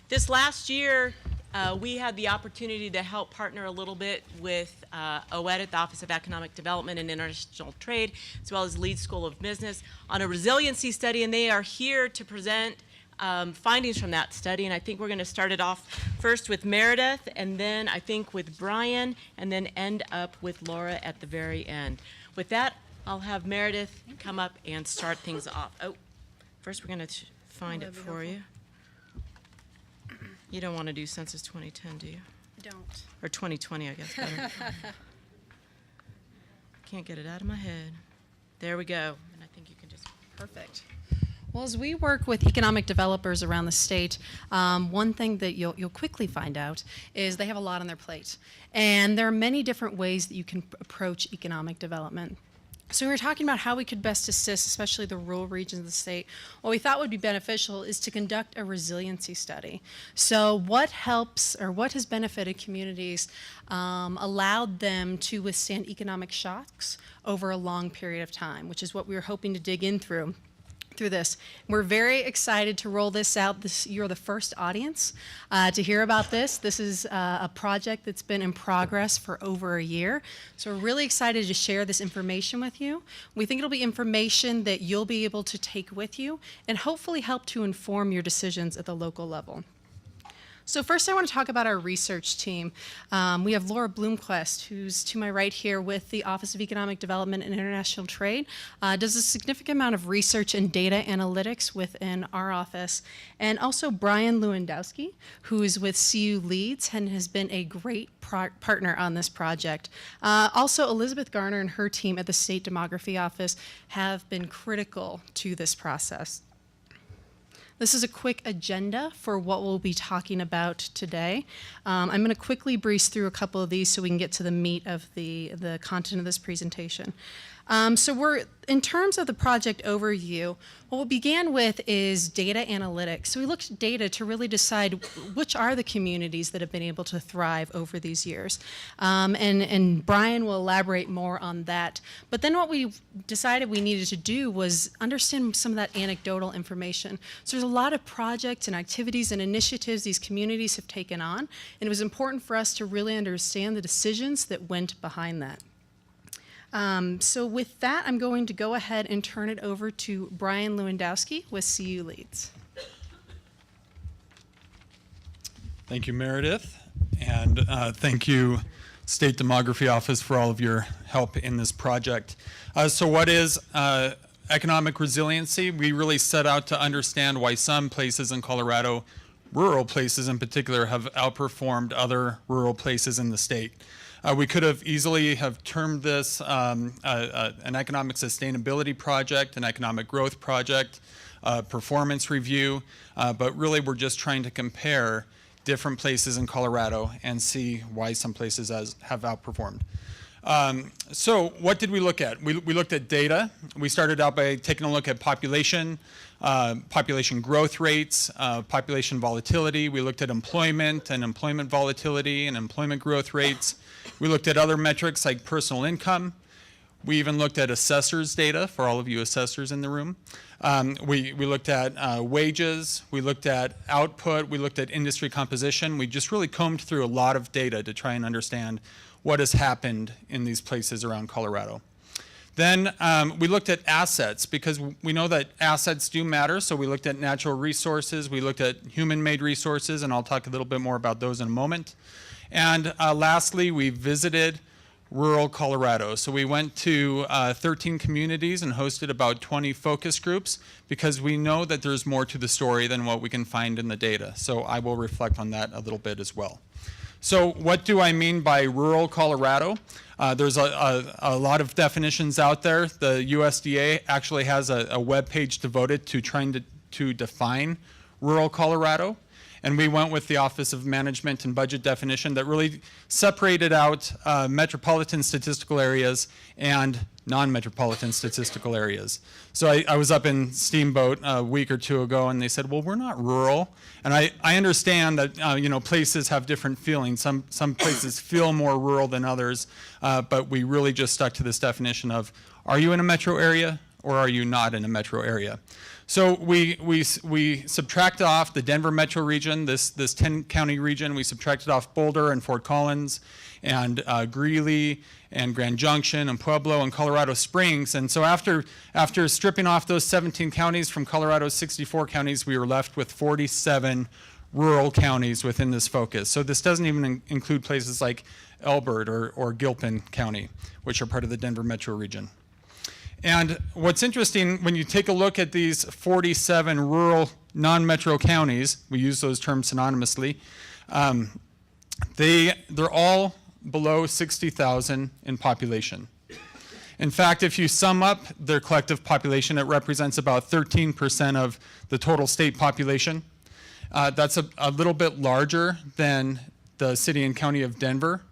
This last year, we had the opportunity to help partner a little bit with OED, the Office of Economic Development and International Trade, as well as Leeds School of Business, on a resiliency study, and they are here to present findings from that study. And I think we're going to start it off first with Meredith, and then I think with Brian, and then end up with Laura at the very end. With that, I'll have Meredith come up and start things off. Oh, first we're going to find it for you. You don't want to do Census 2010, do you? I don't. Or 2020, I guess. Better. Can't get it out of my head. There we go. And I think you can just... Perfect. Well, as we work with economic developers around the state, one thing that you'll quickly find out is they have a lot on their plate. And there are many different ways that you can approach economic development. So we were talking about how we could best assist, especially the rural regions of the state. What we thought would be beneficial is to conduct a resiliency study. So what helps or what has benefited communities, allowed them to withstand economic shocks over a long period of time, which is what we were hoping to dig in through this. We're very excited to roll this out. You're the first audience to hear about this. This is a project that's been in progress for over a year. So we're really excited to share this information with you. We think it'll be information that you'll be able to take with you and hopefully help to inform your decisions at the local level. So first I want to talk about our research team. We have Laura Bloomquist, who's to my right here with the Office of Economic Development and International Trade, does a significant amount of research and data analytics within our office. And also Brian Lewandowski, who is with CU Leeds and has been a great partner on this project. Also Elizabeth Garner and her team at the State Demography Office have been critical to this process. This is a quick agenda for what we'll be talking about today. I'm going to quickly breeze through a couple of these so we can get to the meat of the content of this presentation. So in terms of the project overview, what we began with is data analytics. So we looked at data to really decide which are the communities that have been able to thrive over these years. And Brian will elaborate more on that. But then what we decided we needed to do was understand some of that anecdotal information. So there's a lot of projects and activities and initiatives these communities have taken on, and it was important for us to really understand the decisions that went behind that. So with that, I'm going to go ahead and turn it over to Brian Lewandowski with CU Leeds. Thank you, Meredith, and thank you, State Demography Office, for all of your help in this project. So what is economic resiliency? We really set out to understand why some places in Colorado, rural places in particular, have outperformed other rural places in the state. We could have easily have termed this an economic sustainability project, an economic growth project, performance review, but really we're just trying to compare different places in Colorado and see why some places have outperformed. So what did we look at? We looked at data. We started out by taking a look at population growth rates, population volatility. We looked at employment and employment volatility and employment growth rates. We looked at other metrics like personal income. We even looked at assessors data for all of you assessors in the room. We looked at wages. We looked at output. We looked at industry composition. We just really combed through a lot of data to try and understand what has happened in these places around Colorado. Then we looked at assets, because we know that assets do matter. So we looked at natural resources. We looked at human-made resources, and I'll talk a little bit more about those in a moment. And lastly, we visited rural Colorado. So we went to 13 communities and hosted about 20 focus groups, because we know that there's more to the story than what we can find in the data. So I will reflect on that a little bit as well. So what do I mean by rural Colorado? There's a lot of definitions out there. The USDA actually has a web page devoted to trying to define rural Colorado. And we went with the Office of Management and Budget definition that really separated out metropolitan statistical areas and non-metropolitan statistical areas. So I was up in Steamboat a week or two ago, and they said, well, we're not rural. And I understand that places have different feelings. Some places feel more rural than others, but we really just stuck to this definition of, are you in a metro area or are you not in a metro area? So we subtracted off the Denver metro region, this 10-county region. We subtracted off Boulder and Fort Collins and Greeley and Grand Junction and Pueblo and Colorado Springs. And so after stripping off those 17 counties from Colorado's 64 counties, we were left with 47 rural counties within this focus. So this doesn't even include places like Elbert or Gilpin County, which are part of the Denver metro region. And what's interesting, when you take a look at these 47 rural non-metro counties, we use those terms synonymously, they're all below 60,000 in population. In fact, if you sum up their collective population, it represents about 13% of the total state population. That's a little bit larger than the city and county of Denver,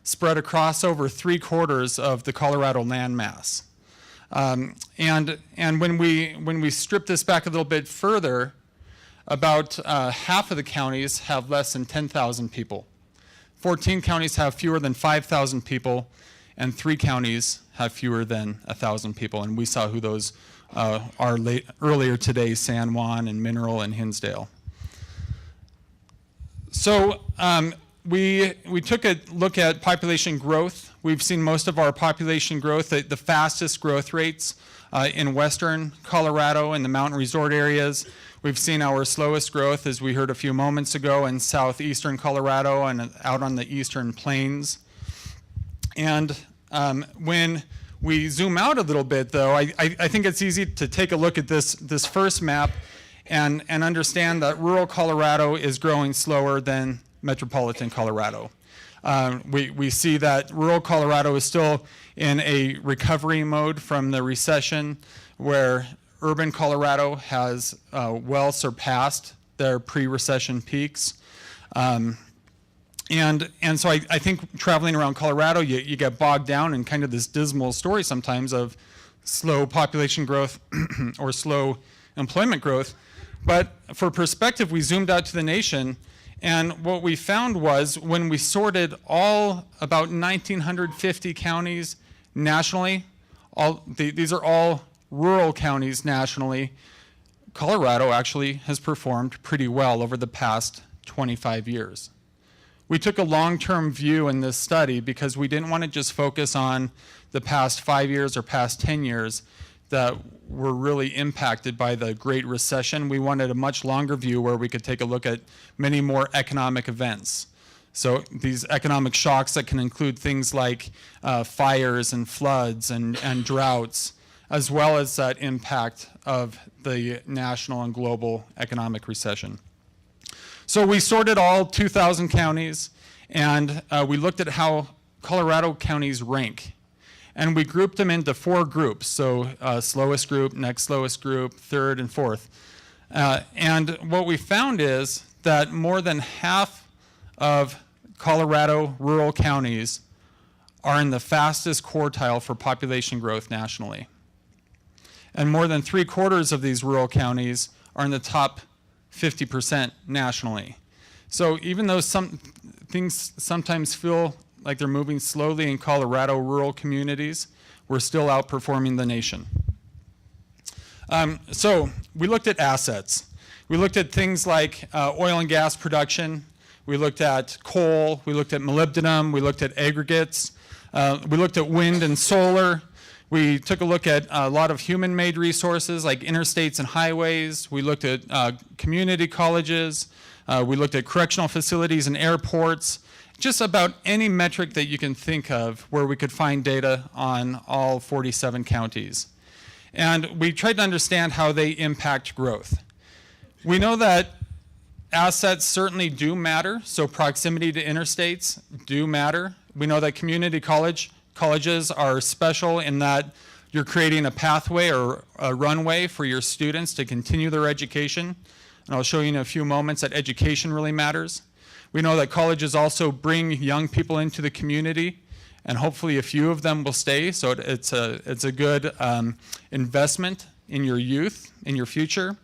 spread across over 3/4 of the Colorado landmass. And when we strip this back a little bit further, about half of the counties have less than 10,000 people. 14 counties have fewer than 5,000 people, and 3 counties have fewer than 1,000 people. And we saw who those are earlier today: San Juan and Mineral and Hinsdale. So we took a look at population growth. We've seen most of our population growth, the fastest growth rates in western Colorado and the mountain resort areas. We've seen our slowest growth, as we heard a few moments ago, in southeastern Colorado and out on the eastern plains. And when we zoom out a little bit, though, I think it's easy to take a look at this first map and understand that rural Colorado is growing slower than metropolitan Colorado. We see that rural Colorado is still in a recovery mode from the recession, where urban Colorado has well surpassed their pre-recession peaks. And so I think traveling around Colorado, you get bogged down in kind of this dismal story sometimes of slow population growth or slow employment growth. But for perspective, we zoomed out to the nation, and what we found was, when we sorted all about 1,950 counties nationally, these are all rural counties nationally, Colorado actually has performed pretty well over the past 25 years. We took a long-term view in this study because we didn't want to just focus on the past 5 years or past 10 years that were really impacted by the Great Recession. We wanted a much longer view where we could take a look at many more economic events. So these economic shocks that can include things like fires and floods and droughts, as well as that impact of the national and global economic recession. So we sorted all 2,000 counties, and we looked at how Colorado counties rank. And we grouped them into 4 groups, so slowest group, next slowest group, third, and fourth. And what we found is that more than half of Colorado rural counties are in the fastest quartile for population growth nationally. And more than 3/4 of these rural counties are in the top 50% nationally. So even though some things sometimes feel like they're moving slowly in Colorado rural communities, we're still outperforming the nation. So we looked at assets. We looked at things like oil and gas production. We looked at coal. We looked at molybdenum. We looked at aggregates. We looked at wind and solar. We took a look at a lot of human-made resources like interstates and highways. We looked at community colleges. We looked at correctional facilities and airports. Just about any metric that you can think of where we could find data on all 47 counties. And we tried to understand how they impact growth. We know that assets certainly do matter, so proximity to interstates do matter. We know that community colleges are special in that you're creating a pathway or a runway for your students to continue their education. And I'll show you in a few moments that education really matters. We know that colleges also bring young people into the community, and hopefully a few of them will stay, so it's a good investment in your youth, in your future.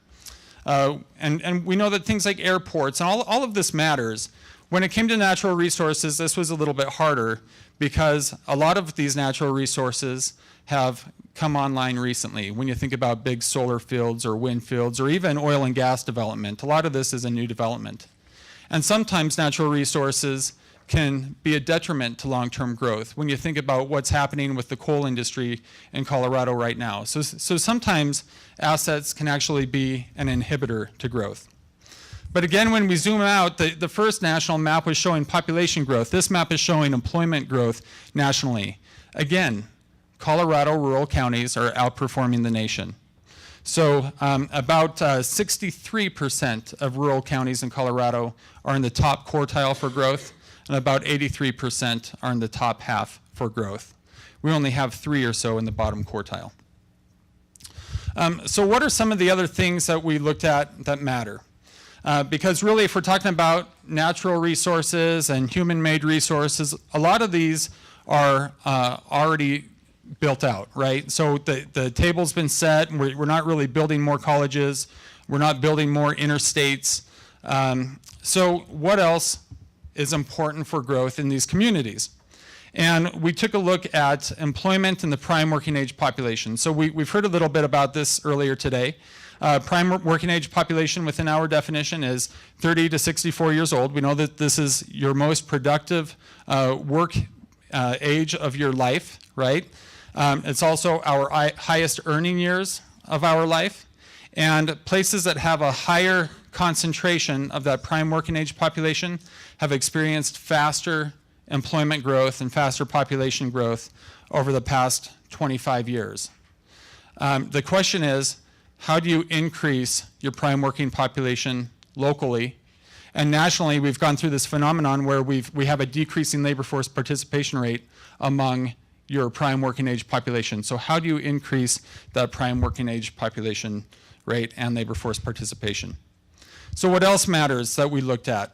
And we know that things like airports, and all of this matters. When it came to natural resources, this was a little bit harder because a lot of these natural resources have come online recently. When you think about big solar fields or wind fields or even oil and gas development, a lot of this is a new development. And sometimes natural resources can be a detriment to long-term growth when you think about what's happening with the coal industry in Colorado right now. So sometimes assets can actually be an inhibitor to growth. But again, when we zoom out, the first national map was showing population growth. This map is showing employment growth nationally. Again, Colorado rural counties are outperforming the nation. So about 63% of rural counties in Colorado are in the top quartile for growth, and about 83% are in the top half for growth. We only have 3 or so in the bottom quartile. So what are some of the other things that we looked at that matter? Because really, if we're talking about natural resources and human-made resources, a lot of these are already built out, right? So the table's been set, and we're not really building more colleges, we're not building more interstates. So what else is important for growth in these communities? And we took a look at employment in the prime working age population. So we've heard a little bit about this earlier today. Prime working age population within our definition is 30 to 64 years old. We know that this is your most productive work age of your life, right? It's also our highest earning years of our life. And places that have a higher concentration of that prime working age population have experienced faster employment growth and faster population growth over the past 25 years. The question is, how do you increase your prime working population locally? And nationally, we've gone through this phenomenon where we have a decreasing labor force participation rate among your prime working age population. So how do you increase that prime working age population rate and labor force participation? So what else matters that we looked at?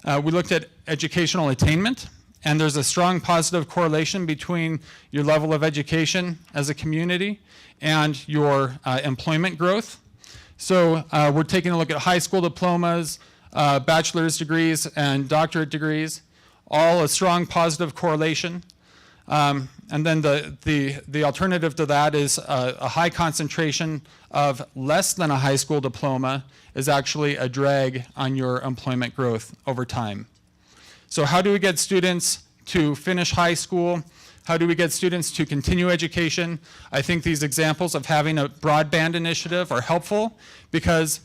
We looked at educational attainment, and there's a strong positive correlation between your level of education as a community and your employment growth. So we're taking a look at high school diplomas, bachelor's degrees, and doctorate degrees, all a strong positive correlation. And then the alternative to that is a high concentration of less than a high school diploma is actually a drag on your employment growth over time. So how do we get students to finish high school? How do we get students to continue education? I think these examples of having a broadband initiative are helpful because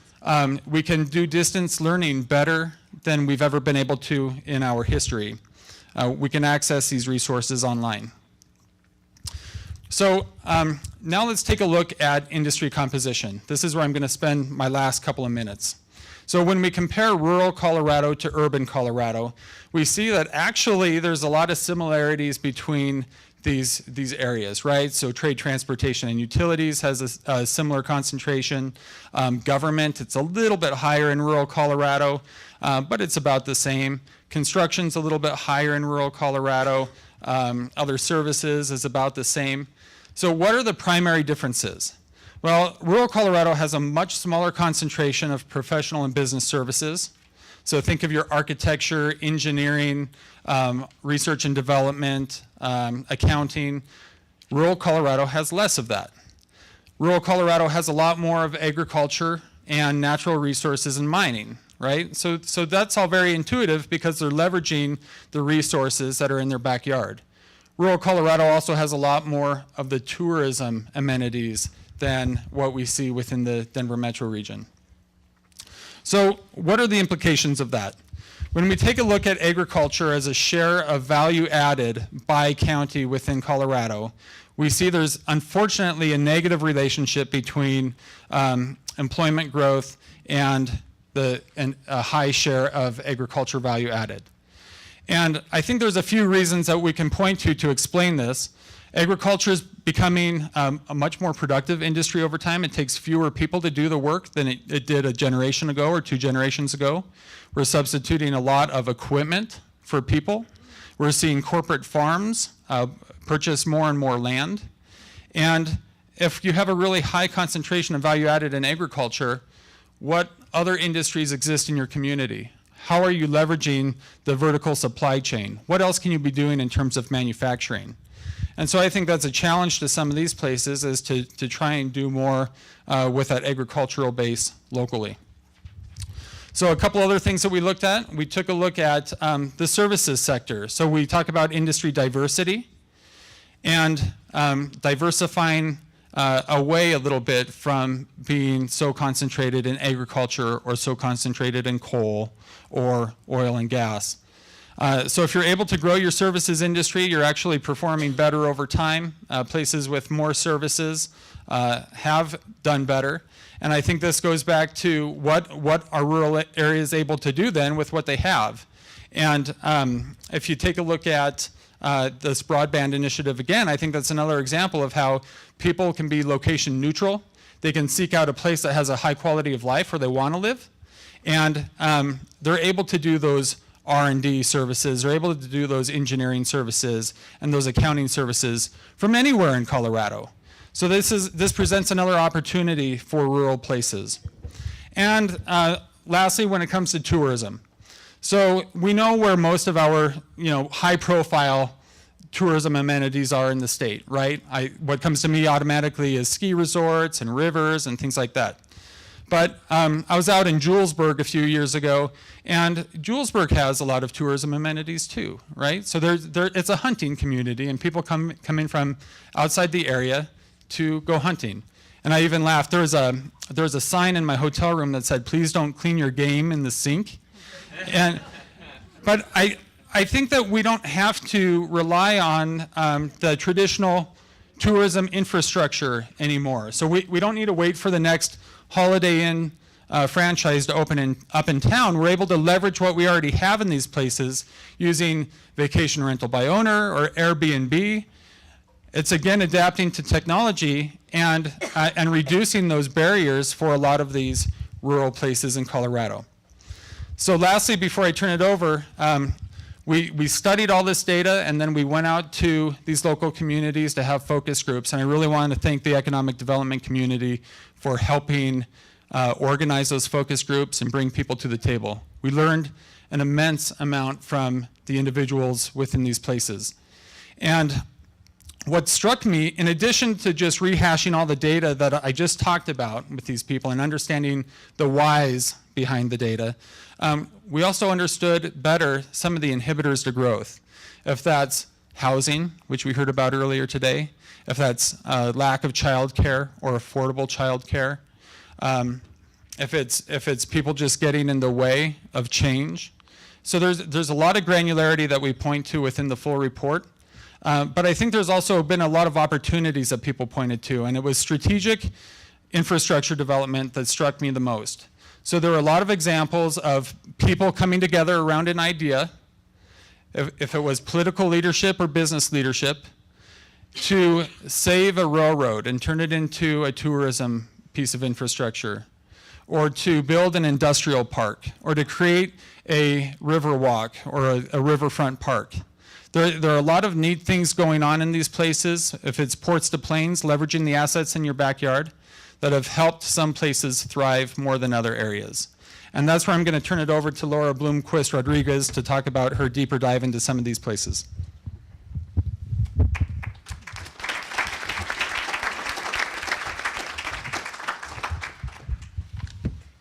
we can do distance learning better than we've ever been able to in our history. We can access these resources online. So now let's take a look at industry composition. This is where I'm going to spend my last couple of minutes. So when we compare rural Colorado to urban Colorado, we see that actually there's a lot of similarities between these areas, right? So trade, transportation, and utilities has a similar concentration. Government, it's a little bit higher in rural Colorado, but it's about the same. Construction's a little bit higher in rural Colorado. Other services is about the same. So what are the primary differences? Well, rural Colorado has a much smaller concentration of professional and business services. So think of your architecture, engineering, research and development, accounting. Rural Colorado has less of that. Rural Colorado has a lot more of agriculture and natural resources and mining, right? So that's all very intuitive because they're leveraging the resources that are in their backyard. Rural Colorado also has a lot more of the tourism amenities than what we see within the Denver metro region. So what are the implications of that? When we take a look at agriculture as a share of value added by county within Colorado, we see there's unfortunately a negative relationship between employment growth and a high share of agriculture value added. And I think there's a few reasons that we can point to explain this. Agriculture is becoming a much more productive industry over time. It takes fewer people to do the work than it did a generation ago or 2 generations ago. We're substituting a lot of equipment for people. We're seeing corporate farms purchase more and more land. And if you have a really high concentration of value added in agriculture, what other industries exist in your community? how are you leveraging the vertical supply chain? What else can you be doing in terms of manufacturing? And so I think that's a challenge to some of these places, is to try and do more with that agricultural base locally. So a couple other things that we looked at. We took a look at the services sector. So we talk about industry diversity and diversifying away a little bit from being so concentrated in agriculture or so concentrated in coal or oil and gas. So if you're able to grow your services industry, you're actually performing better over time. Places with more services have done better. And I think this goes back to what are rural areas able to do then with what they have. And if you take a look at this broadband initiative again, I think that's another example of how people can be location neutral. They can seek out a place that has a high quality of life where they want to live. And they're able to do those R&D services, they're able to do those engineering services and those accounting services from anywhere in Colorado. So this presents another opportunity for rural places. And lastly, when it comes to tourism. So we know where most of our high profile tourism amenities are in the state, right? What comes to me automatically is ski resorts and rivers and things like that. But I was out in Julesburg a few years ago, and Julesburg has a lot of tourism amenities too, right? So it's a hunting community, and people come in from outside the area to go hunting. And I even laughed. There was a sign in my hotel room that said, "Please don't clean your game in the sink." But I think that we don't have to rely on the traditional tourism infrastructure anymore. So we don't need to wait for the next Holiday Inn franchise to open up in town. We're able to leverage what we already have in these places using vacation rental by owner or Airbnb. It's again adapting to technology and reducing those barriers for a lot of these rural places in Colorado. So lastly, before I turn it over, we studied all this data, and then we went out to these local communities to have focus groups. And I really want to thank the economic development community for helping organize those focus groups and bring people to the table. We learned an immense amount from the individuals within these places. And what struck me, in addition to just rehashing all the data that I just talked about with these people and understanding the whys behind the data, we also understood better some of the inhibitors to growth. If that's housing, which we heard about earlier today, if that's lack of childcare or affordable childcare, if it's people just getting in the way of change. So there's a lot of granularity that we point to within the full report. But I think there's also been a lot of opportunities that people pointed to, and it was strategic infrastructure development that struck me the most. So there are a lot of examples of people coming together around an idea, if it was political leadership or business leadership, to save a railroad and turn it into a tourism piece of infrastructure, or to build an industrial park, or to create a river walk or a riverfront park. There are a lot of neat things going on in these places. If it's ports to plains, leveraging the assets in your backyard, that have helped some places thrive more than other areas. And that's where I'm going to turn it over to Laura Bloomquist Rodriguez to talk about her deeper dive into some of these places.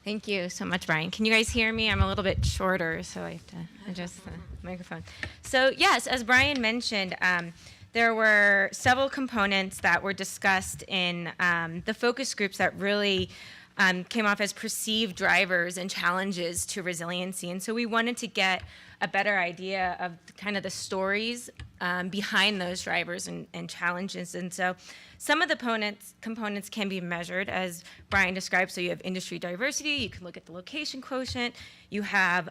Thank you so much, Brian. Can you guys hear me? I'm a little bit shorter, so I have to adjust the microphone. So yes, as Brian mentioned, there were several components that were discussed in the focus groups that really came off as perceived drivers and challenges to resiliency. And so we wanted to get a better idea of kind of the stories behind those drivers and challenges. And so some of the components can be measured, as Brian described. So you have industry diversity, you can look at the location quotient, you have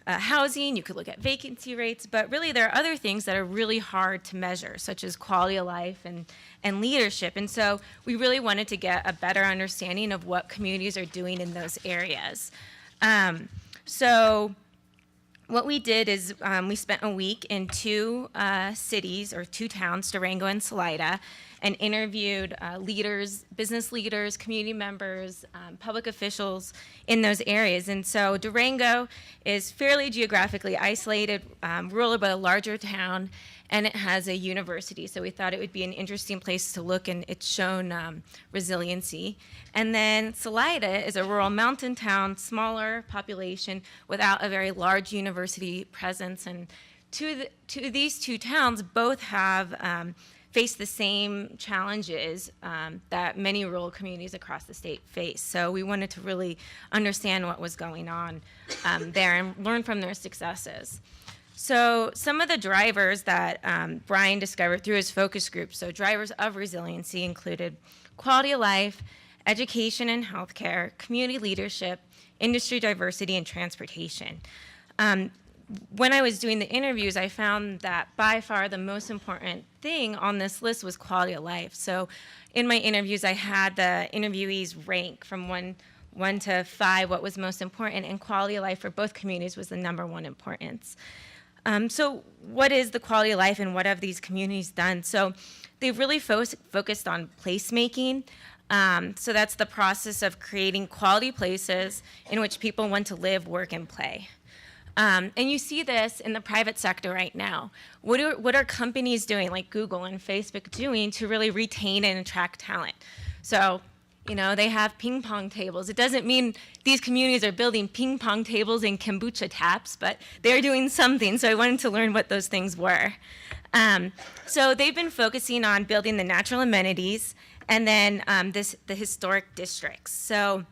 housing, you could look at vacancy rates, but really there are other things that are really hard to measure, such as quality of life and leadership. And so we really wanted to get a better understanding of what communities are doing in those areas. So what we did is we spent a week in two cities or two towns, Durango and Salida, and interviewed leaders, business leaders, community members, public officials in those areas. And so Durango is fairly geographically isolated, rural but a larger town, and it has a university. So we thought it would be an interesting place to look, and it's shown resiliency. And then Salida is a rural mountain town, smaller population, without a very large university presence. And these two towns both have faced the same challenges that many rural communities across the state face. So we wanted to really understand what was going on there and learn from their successes. So some of the drivers that Brian discovered through his focus group, so drivers of resiliency, included quality of life, education and healthcare, community leadership, industry diversity, and transportation. When I was doing the interviews, I found that by far the most important thing on this list was quality of life. So in my interviews, I had the interviewees rank from one to 5 what was most important, and quality of life for both communities was the #1 importance. So what is the quality of life, and what have these communities done? So they've really focused on placemaking. So that's the process of creating quality places in which people want to live, work, and play. And you see this in the private sector right now. What are companies doing, like Google and Facebook, doing to really retain and attract talent? So, you know, they have ping pong tables. It doesn't mean these communities are building ping pong tables and kombucha taps, but they're doing something. So I wanted to learn what those things were. So they've been focusing on building the natural amenities, and then the historic districts. So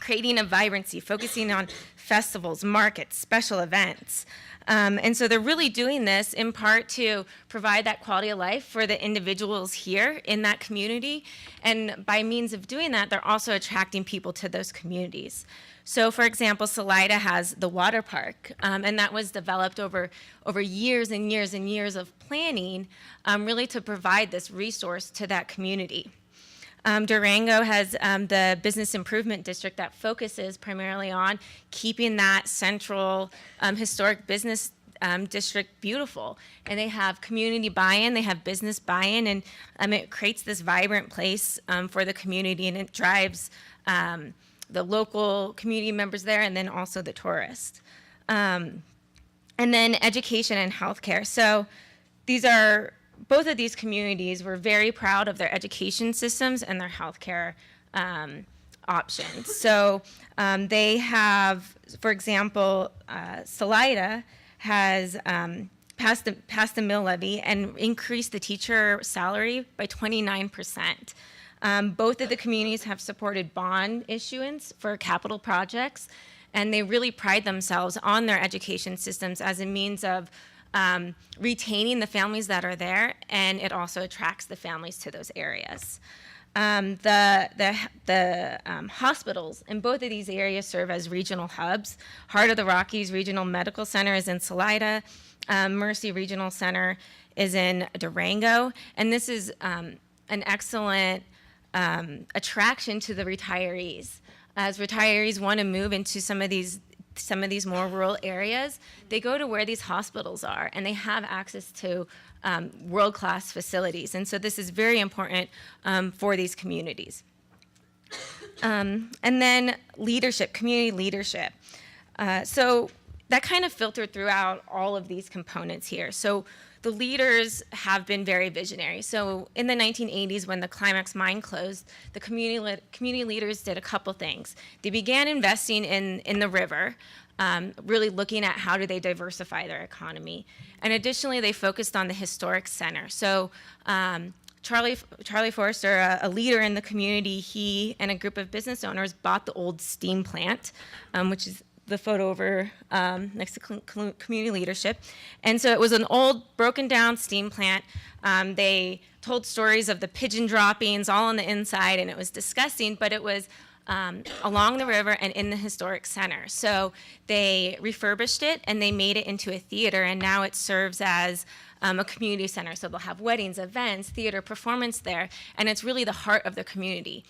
creating a vibrancy, focusing on festivals, markets, special events. And so they're really doing this in part to provide that quality of life for the individuals here in that community. And by means of doing that, they're also attracting people to those communities. So for example, Salida has the water park, and that was developed over years and years and years of planning, really to provide this resource to that community. Durango has the business improvement district that focuses primarily on keeping that central historic business district beautiful. And they have community buy-in, they have business buy-in, and it creates this vibrant place for the community, and it drives the local community members there, and then also the tourists. And then education and healthcare. So both of these communities were very proud of their education systems and their healthcare options. So they have, for example, Salida has passed the mill levy and increased the teacher salary by 29%. Both of the communities have supported bond issuance for capital projects, and they really pride themselves on their education systems as a means of retaining the families that are there, and it also attracts the families to those areas. The hospitals in both of these areas serve as regional hubs. Heart of the Rockies Regional Medical Center is in Salida. Mercy Regional Center is in Durango, and this is an excellent attraction to the retirees. As retirees want to move into some of these more rural areas, they go to where these hospitals are, and they have access to world-class facilities. And so this is very important for these communities. And then leadership, community leadership. So that kind of filtered throughout all of these components here. So the leaders have been very visionary. So in the 1980s, when the Climax mine closed, the community leaders did a couple things. They began investing in the river, really looking at how do they diversify their economy. And additionally, they focused on the historic center. So Charlie Forrester, a leader in the community, he and a group of business owners bought the old steam plant, which is the photo over next to community leadership. And so it was an old broken down steam plant. They told stories of the pigeon droppings all on the inside, and it was disgusting, but it was along the river and in the historic center. So they refurbished it and they made it into a theater, and now it serves as a community center. So they'll have weddings, events, theater, performance there, and it's really the heart of the community.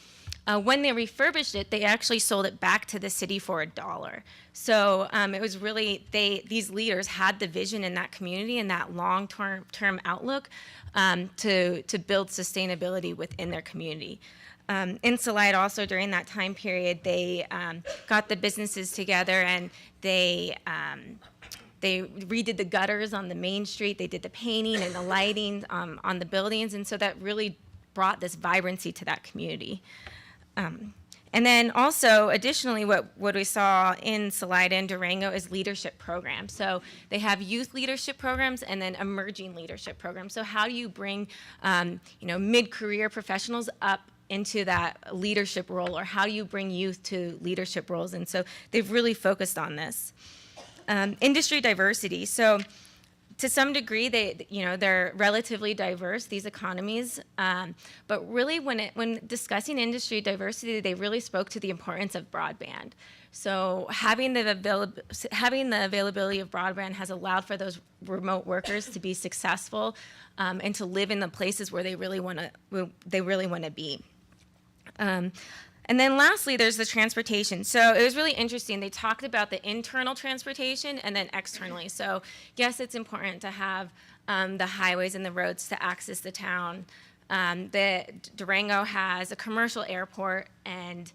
When they refurbished it, they actually sold it back to the city for $1. So it was really, these leaders had the vision in that community and that long-term outlook to build sustainability within their community. In Salida also during that time period, they got the businesses together and they redid the gutters on the main street. They did the painting and the lighting on the buildings. And so that really brought this vibrancy to that community. And then also, additionally, what we saw in Salida and Durango is leadership programs. So they have youth leadership programs and then emerging leadership programs. So how do you bring, mid-career professionals up into that leadership role, or how do you bring youth to leadership roles? And so they've really focused on this. Industry diversity. So to some degree, they're relatively diverse, these economies, but really when discussing industry diversity, they really spoke to the importance of broadband. So having the availability of broadband has allowed for those remote workers to be successful and to live in the places where they really want to be. And then lastly, there's the transportation. So it was really interesting. They talked about the internal transportation and then externally. So yes, it's important to have the highways and the roads to access the town. Durango has a commercial airport, and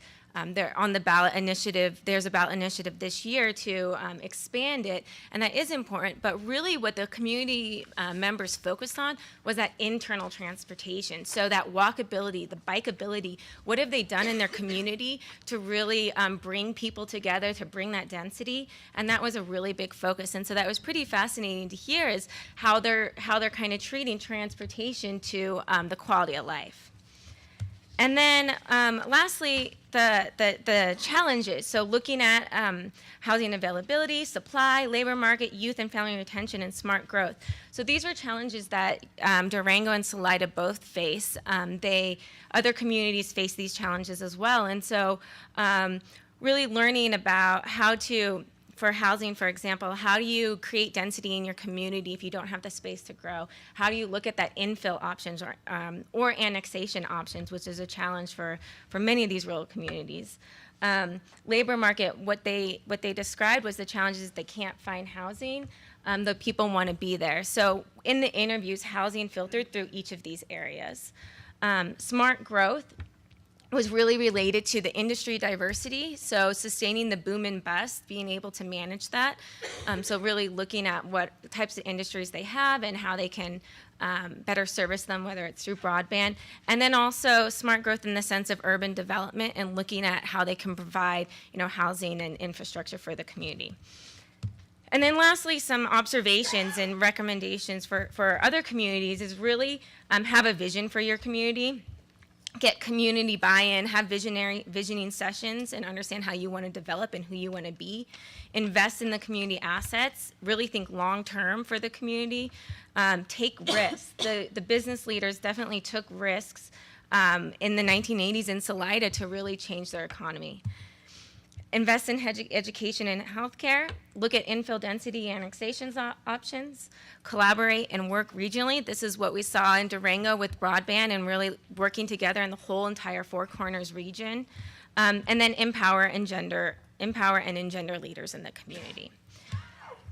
they're on the ballot initiative. There's a ballot initiative this year to expand it, and that is important. But really what the community members focused on was that internal transportation. So that walkability, the bikeability, what have they done in their community to really bring people together, to bring that density? And that was a really big focus. And so that was pretty fascinating to hear, is how they're kind of treating transportation to the quality of life. And then lastly, the challenges. So looking at housing availability, supply, labor market, youth and family retention, and smart growth. So these are challenges that Durango and Salida both face. Other communities face these challenges as well. And so really learning about how to, for housing, for example, how do you create density in your community if you don't have the space to grow? How do you look at that infill options or annexation options, which is a challenge for many of these rural communities? Labor market, what they described was the challenges they can't find housing. The people want to be there. So in the interviews, housing filtered through each of these areas. Smart growth was really related to the industry diversity, so sustaining the boom and bust, being able to manage that. So really looking at what types of industries they have and how they can better service them, whether it's through broadband. And then also smart growth in the sense of urban development and looking at how they can provide, housing and infrastructure for the community. And then lastly, some observations and recommendations for other communities is really have a vision for your community. Get community buy-in, have visioning sessions, and understand how you want to develop and who you want to be. Invest in the community assets, really think long-term for the community. Take risks. The business leaders definitely took risks in the 1980s in Salida to really change their economy. Invest in education and healthcare, look at infill density annexations options, collaborate and work regionally. This is what we saw in Durango with broadband and really working together in the whole entire Four Corners region. And then empower and engender leaders in the community.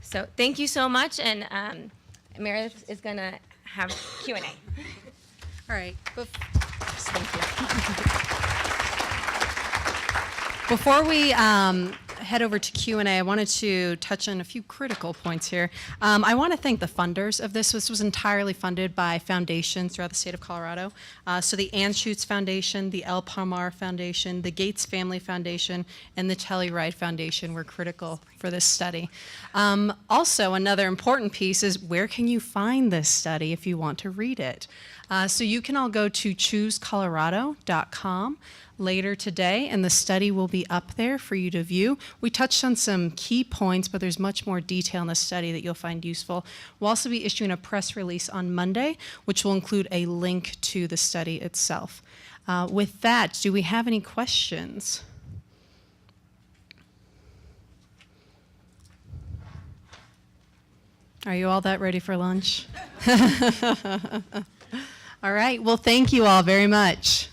So thank you so much, and Meredith is gonna have Q&A. All right. Thank you. Before we head over to Q&A, I wanted to touch on a few critical points here. I want to thank the funders of this. This was entirely funded by foundations throughout the state of Colorado. So the Anschutz Foundation, the El Palmar Foundation, the Gates Family Foundation, and the Telluride Foundation were critical for this study. Also, another important piece is, where can you find this study if you want to read it? So you can all go to choosecolorado.com later today, and the study will be up there for you to view. We touched on some key points, but there's much more detail in the study that you'll find useful. We'll also be issuing a press release on Monday, which will include a link to the study itself. With that, do we have any questions? Are you all that ready for lunch? All right, well, thank you all very much.